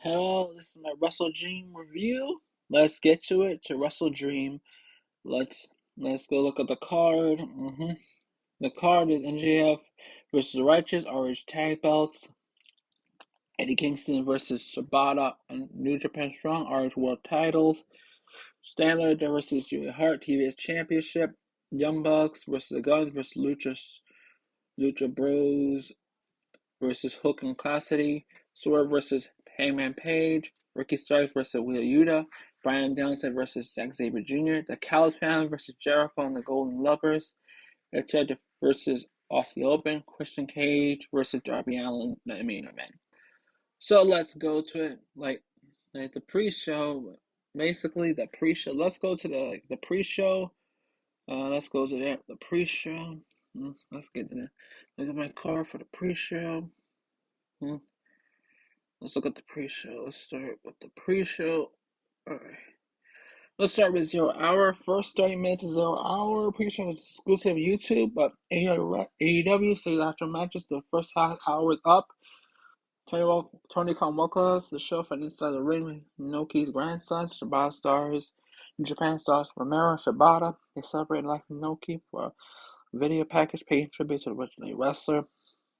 Hello, this is my WrestleDream review. Let's get to it. To WrestleDream, let's go look at the card. The card is NJF versus the Righteous, Orange Tag Belts. Eddie Kingston versus Shibata and New Japan Strong, Orange World Titles. Standard versus Julia Hart, TBS Championship. Young Bucks versus the Guns versus Lucha Bros versus Hook and Cassidy. Swerve versus Hangman Page. Ricky Starks versus Wheeler Yuta. Bryan Danielson versus Zack Sabre Jr. The Caliban versus Jericho and the Golden Lovers. Ted versus Aussie Open. Christian Cage versus Darby Allin. The main event. So let's go to it. Like the pre-show. Basically, the pre-show. Let's go to the pre-show. Let's go to that. The pre-show. Let's get to that. Look at my card for the pre-show. Let's look at the pre-show. Let's start with the pre-show. Alright. Let's start with 0 Hour. First 30 minutes of 0 Hour. Pre-show is exclusive to YouTube, but AEW says after matches, the first half hour is up. Tony Khan welcomes the show from inside the ring with Inoki's grandsons, Shibata stars. In Japan stars Romero Shibata. They celebrate life with Inoki for a video package paying tribute to the original wrestler.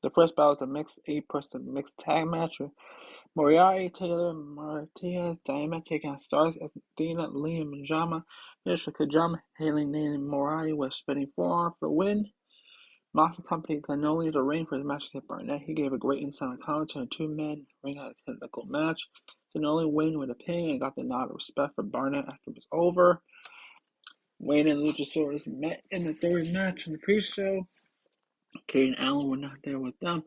The first battle is a mixed 8-person mixed tag match with Moriarty, Taylor, Martinez, Diamond taking on Stars, Athena, Liam, and Jama. Finish with Kajama, hailing Nathan Moriarty with spinning forearm for the win. Mox accompanied Canoli to the ring for his match against Barnett. He gave a great insight on commentary and two-man ring out a technical match. Canoli win with a pin and got the nod of respect for Barnett after it was over. Wayne and Luchasaurus met in the third match in the pre-show. Kate and Allen were not there with them.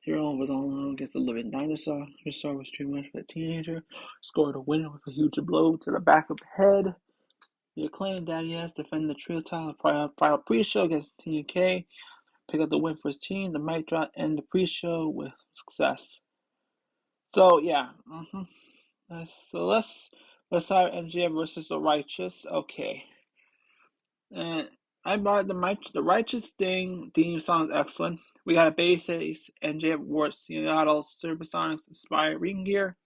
Hero was all alone against the living dinosaur. His star was too much for a teenager. Scored a win with a huge blow to the back of the head. The acclaimed Daddy S defended the trio title prior pre-show against TNK. Pick up the win for his team. The mic drop and the pre-show with success. So yeah, let's start MJF versus the Righteous. Okay, and I bought the Righteous theme song is excellent. We got a bass, MJF wore Seattle Supersonics inspired ring gear.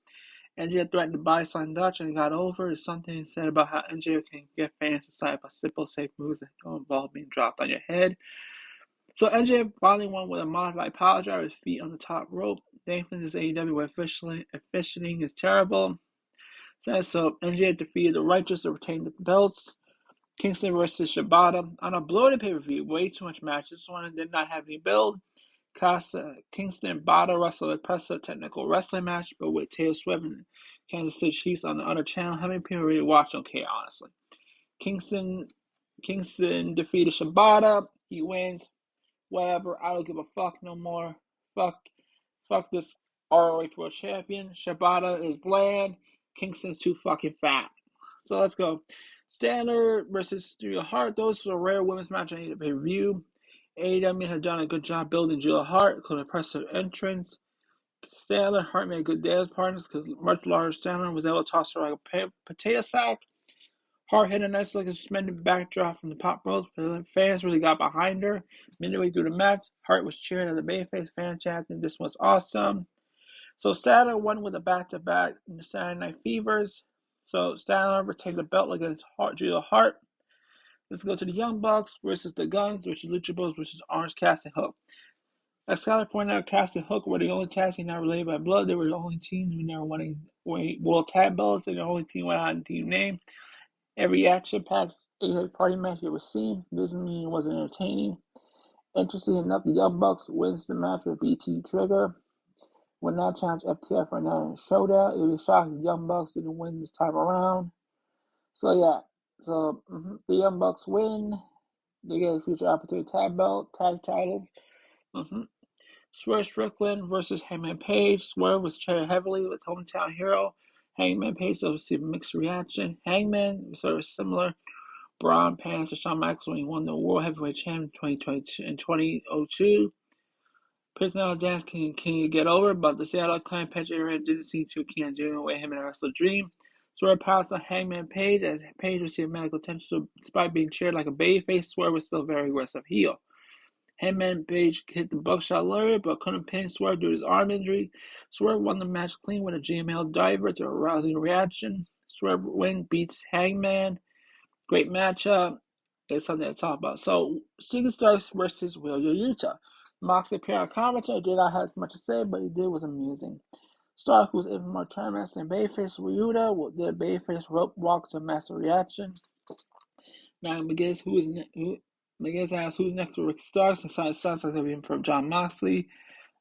MJF threatened to buy Slam Dutch and got over. There's something said about how MJF can get fans excited by simple, safe moves that don't involve being dropped on your head. So MJF finally won with a modified power driver, his feet on the top rope. Thankfully, this AEW where officiating is terrible. So MJF defeated the Righteous to retain the belts. Kingston versus Shibata on a bloated pay-per-view. Way too much match. This one did not have any build. Kingston and Bada wrestled a impressive technical wrestling match, but with Taylor Swift and Kansas City Chiefs on the other channel. How many people really watch? Okay, honestly. Kingston defeated Shibata. He wins. Whatever. I don't give a fuck no more. Fuck this ROH World Champion. Shibata is bland. Kingston's too fucking fat. So let's go. Standard versus Julia Hart. Those are rare women's match I need to review. AEW has done a good job building Julia Hart with an impressive entrance. Standard Hart made good dance partners because much larger Standard was able to toss her like a potato sack. Hart hit a nice looking suspended backdrop from the top ropes, but fans really got behind her. Midway through the match, Hart was cheering at the babyface fan chanting, "This was awesome." So Standard won with a back-to-back in the Saturday Night Fevers. So Standard retained the belt against Julia Hart. Let's go to the Young Bucks versus the Guns, which is Lucha Bros versus Orange Cassidy Hook. As Scott pointed out, Cassidy Hook were the only tag team not related by blood. They were the only team who never won a world tag belts. They're the only team without a team name. Every action-packed 8-party match you ever seen. Doesn't mean it wasn't entertaining. Interesting enough, the Young Bucks wins the match with BT Trigger. Will now challenge FTR for another showdown. It would be shocking the Young Bucks didn't win this time around. So yeah, the Young Bucks win. They get a future opportunity tag titles. Swerve Strickland versus Hangman Page. Swerve was treated heavily with hometown hero. Hangman Page received a mixed reaction. Hangman was sort of similar. Braun pants to Shawn Michaels when he won the World Heavyweight Championship in 2002. Personal dance can you get over, but the Seattle Clan Page area didn't seem too keen on doing away him and WrestleDream. Swerve passed on Hangman Page as Page received medical attention despite being cheered like a babyface. Swerve was still a very aggressive heel. Hangman Page hit the buckshot lariat, but couldn't pin Swerve due to his arm injury. Swerve won the match clean with a GML diver to a rousing reaction. Swerve win beats Hangman. Great matchup. It's something to talk about. So, Ziggler Starks versus Wheeler Yuta. Moxley appeared on commentary. Did not have much to say, but he did was amusing. Stark was even more tournaments than Bayface. Yuta did Bayface rope walk to master reaction. Now McGinnis asks who's next for Ricky Starks. It sounds like they'll be from John Moxley.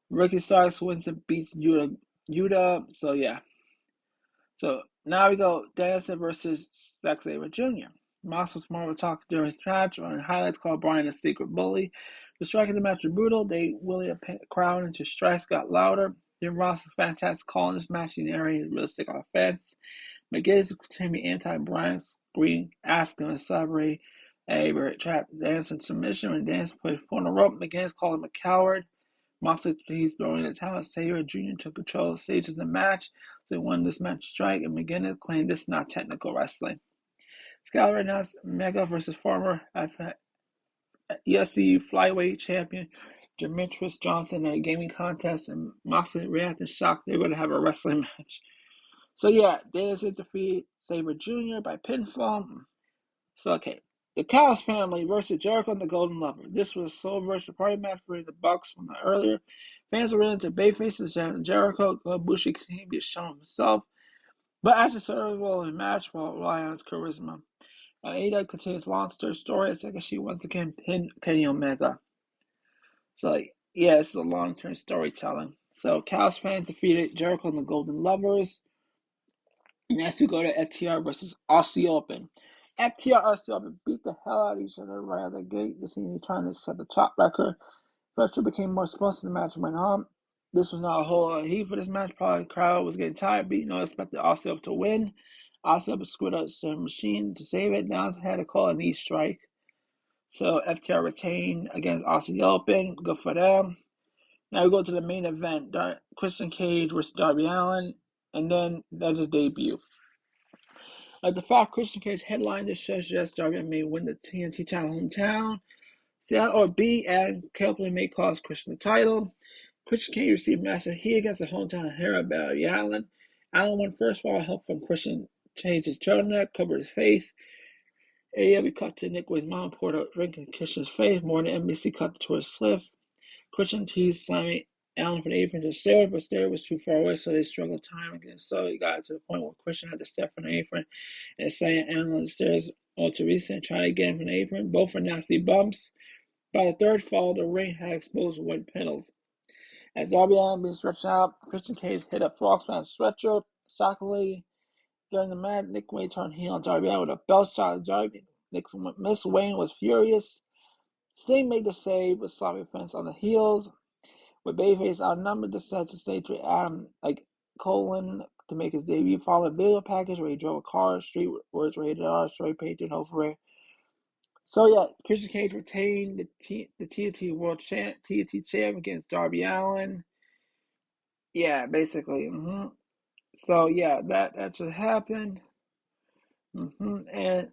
Ricky Starks wins and beats Yuta. So yeah. So now we go Danielson versus Zack Sabre Jr. Mox was more of a talk during his match on highlights called Brian a secret bully. The strike of the match was brutal. They really crowd into strikes got louder. Jim Ross was fantastic calling this match in the area realistic offense. McGinnis continued anti-Brian Green, asking him to celebrate a trap Danielson submission. When Danielson put his foot on the rope, McGinnis called him a coward. Moxley he's throwing the towel. Sabre Jr. took control of the stage of the match. So he won this match strike, and McGinnis claimed this is not technical wrestling. Scott announced Mega versus former UFC flyweight champion Demetrius Johnson in a gaming contest, and Moxley reacted shocked they were going to have a wrestling match. So yeah, Danielson defeated Sabre Jr. by pinfall. So okay, the Chaos Family versus Jericho and the Golden Lover. This was a solo versus party match for the Bucks from the earlier. Fans were really into Bayface's and Jericho. Bushi continued to show himself, but actually served well in the match while relying on his charisma. Ada continues long story. It's like she once again pinned Kenny Omega. So yeah, this is a long-term storytelling. So Chaos fans defeated Jericho and the Golden Lovers. Next we go to FTR versus Aussie Open. FTR Aussie Open beat the hell out of each other right out of the gate. This seemed trying to set the top record. Fletcher became more explosive the match went on. This was not a whole lot of heat for this match. Probably the crowd was getting tired, but expected Aussie Open to win. Aussie Open screwed up the machine to save it. Now had to call a knee strike. So FTR retained against Aussie Open. Good for them. Now we go to the main event. Christian Cage versus Darby Allin. And then that's his debut. The fact Christian Cage headlined this show suggests Darby may win the TNT title hometown. Seattle or B and Copley may cost Christian the title. Christian Cage received massive heat against the hometown hero Darby Allin. Allin won first while help from Christian Cage's turtleneck, covered his face. AEW cut to Nick Wade's mom poured a drink in Christian's face. More than NBC cut to his slip. Christian teased slamming Allin for the apron to Stewart, but Stewart was too far away, so they struggled time again. So it got to the point where Christian had to step from the apron and slam Allin on the stairs or Teresa and try again from the apron. Both were nasty bumps. By the third fall, the ring had exposed wood panels. As Darby Allin being stretched out, Christian Cage hit a frog splash stretcher. Shockingly, during the match, Nick Wayne turned heel on Darby Allin with a belt shot at Darby. Miss Wayne was furious. Sting made the save with sloppy fence on the heels. With Bayface outnumbered, decided to stay to Adam Colin to make his debut. Following a video package where he drove a car, street words rated R, straight painted over. So yeah, Christian Cage retained the TNT World TNT Champ against Darby Allin. Yeah, basically. So yeah, that should happen. And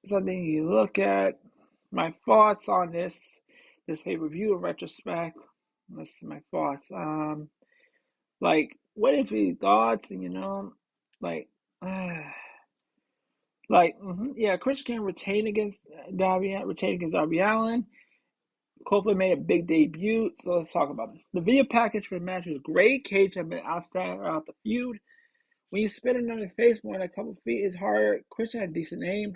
something you look at. My thoughts on this pay-per-view in retrospect. This is my thoughts. What if he thoughts, like, yeah, Christian can retain against Darby Allin. Copley made a big debut, so let's talk about it. The video package for the match was great. Cage had been outstanding throughout the feud. When you spin it on his face more than a couple feet, it's harder. Christian had a decent aim.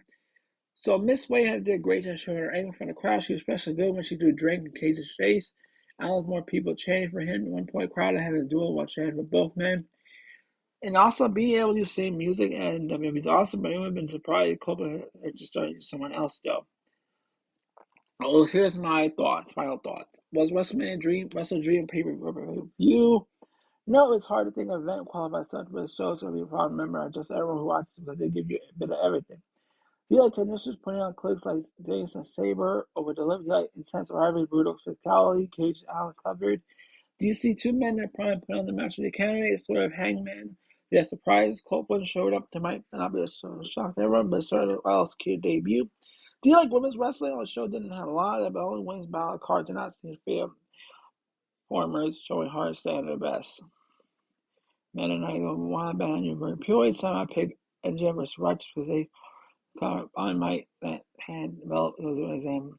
So Miss Wade had did a great job showing her angle from the crowd. She was especially good when she threw a drink in Cage's face. Allen's more people chanting for him. At one point, crowd having a duel while chanting for both men. And also being able to sing music and WWE is awesome, but it would have been surprised if Copeland had just started someone else though. Oh, here's my final thoughts. Was WrestleDream pay-per-view? No, it's hard to think of event qualified such, but it shows to be a proud member of just everyone who watches because they give you a bit of everything. Do you like technicians putting on clicks like Jason Sabre over delivery? Do you like intense rivalry, brutal physicality, Cage Allen covered? Do you see two men that probably put on the match of the candidates, sort of Hangman? They're surprised Copeland showed up. There might not be a shock to everyone, but certainly well executed debut. Do you like women's wrestling? The show didn't have a lot of, but only women's battle cards do not seem fair. Performers showing hard stand their best. Men and I go one band you very purely some I pick MJF versus Rux because they I might that had developed those exam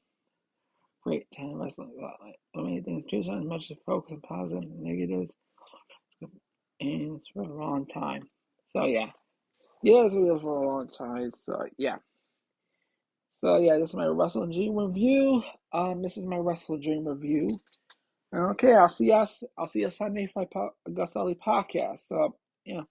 great 10 wrestling so many things too so much to focus on positive and negatives and it's for a long time. So yeah. Yeah, it's been for a long time. So yeah. So yeah, this is my WrestleDream review. This is my WrestleDream review. Okay, I'll see you Sunday for my AgostoAllElite Podcast. So yeah.